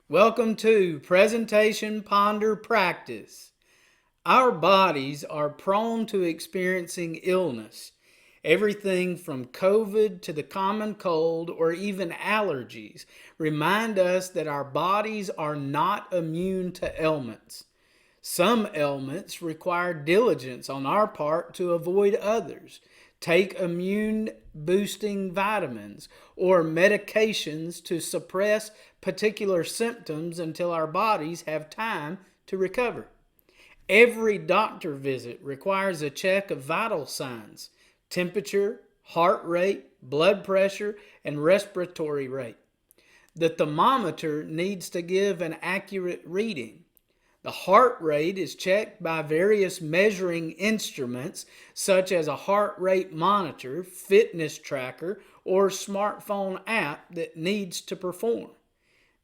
Welcome to Presentation Ponder Practice. Our bodies are prone to experiencing illness. Everything from COVID to the common cold or even allergies remind us that our bodies are not immune to ailments. Some ailments require diligence on our part to avoid others. Take immune boosting vitamins or medications to suppress particular symptoms until our bodies have time to recover. Every doctor visit requires a check of vital signs: temperature, heart rate, blood pressure, and respiratory rate. The thermometer needs to give an accurate reading. The heart rate is checked by various measuring instruments such as a heart rate monitor, fitness tracker, or smartphone app that needs to perform.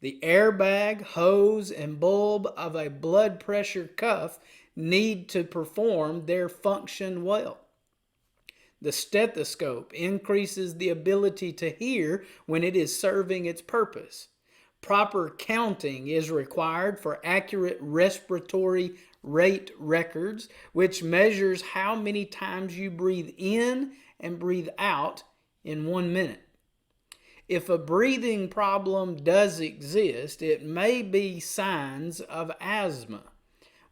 The airbag, hose, and bulb of a blood pressure cuff need to perform their function well. The stethoscope increases the ability to hear when it is serving its purpose. Proper counting is required for accurate respiratory rate records, which measures how many times you breathe in and breathe out in 1 minute. If a breathing problem does exist, it may be signs of asthma.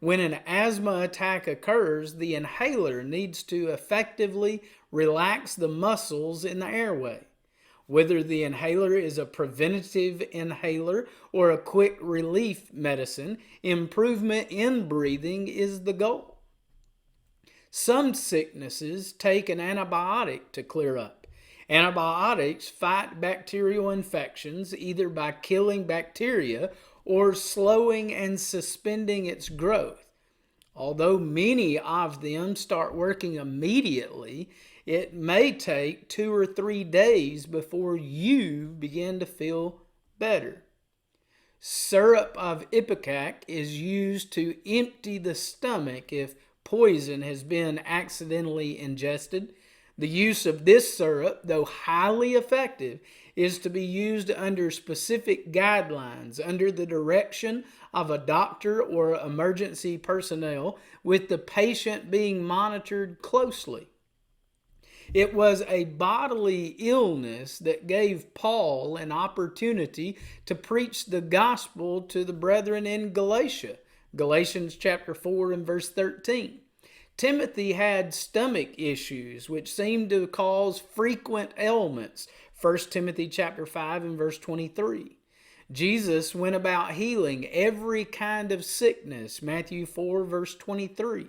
When an asthma attack occurs, the inhaler needs to effectively relax the muscles in the airway. Whether the inhaler is a preventative inhaler or a quick relief medicine, improvement in breathing is the goal. Some sicknesses take an antibiotic to clear up. Antibiotics fight bacterial infections either by killing bacteria or slowing and suspending its growth. Although many of them start working immediately, it may take 2 or 3 days before you begin to feel better. Syrup of ipecac is used to empty the stomach if poison has been accidentally ingested. The use of this syrup, though highly effective, is to be used under specific guidelines, under the direction of a doctor or emergency personnel, with the patient being monitored closely. It was a bodily illness that gave Paul an opportunity to preach the gospel to the brethren in Galatia, Galatians chapter 4 and verse 13. Timothy had stomach issues which seemed to cause frequent ailments, 1 Timothy chapter 5 and verse 23. Jesus went about healing every kind of sickness, Matthew 4 verse 23.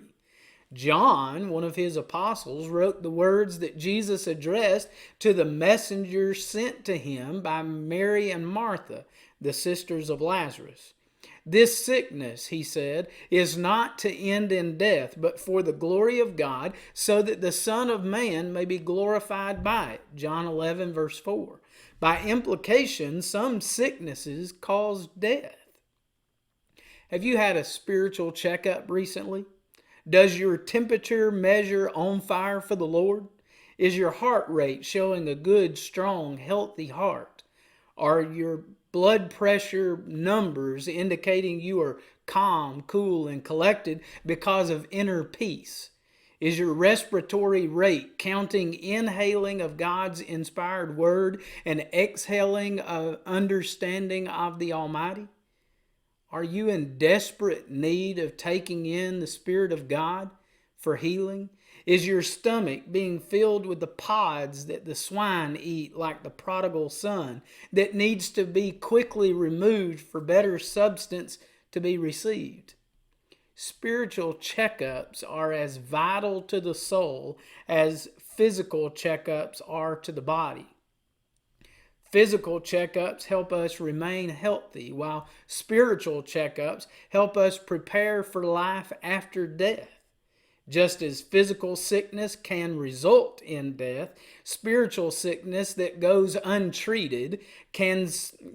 John, one of his apostles, wrote the words that Jesus addressed to the messengers sent to him by Mary and Martha, the sisters of Lazarus. This sickness, he said, is not to end in death, but for the glory of God, so that the Son of Man may be glorified by it. John 11, verse 4. By implication, some sicknesses cause death. Have you had a spiritual checkup recently? Does your temperature measure on fire for the Lord? Is your heart rate showing a good, strong, healthy heart? Are your blood pressure numbers indicating you are calm, cool, and collected because of inner peace? Is your respiratory rate counting inhaling of God's inspired word and exhaling of understanding of the Almighty? Are you in desperate need of taking in the Spirit of God for healing? Is your stomach being filled with the pods that the swine eat like the prodigal son that needs to be quickly removed for better substance to be received? Spiritual checkups are as vital to the soul as physical checkups are to the body. Physical checkups help us remain healthy, while spiritual checkups help us prepare for life after death. Just as physical sickness can result in death, spiritual sickness that goes untreated can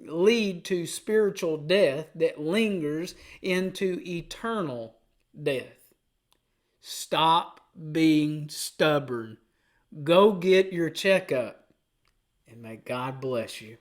lead to spiritual death that lingers into eternal death. Stop being stubborn. Go get your checkup. And may God bless you.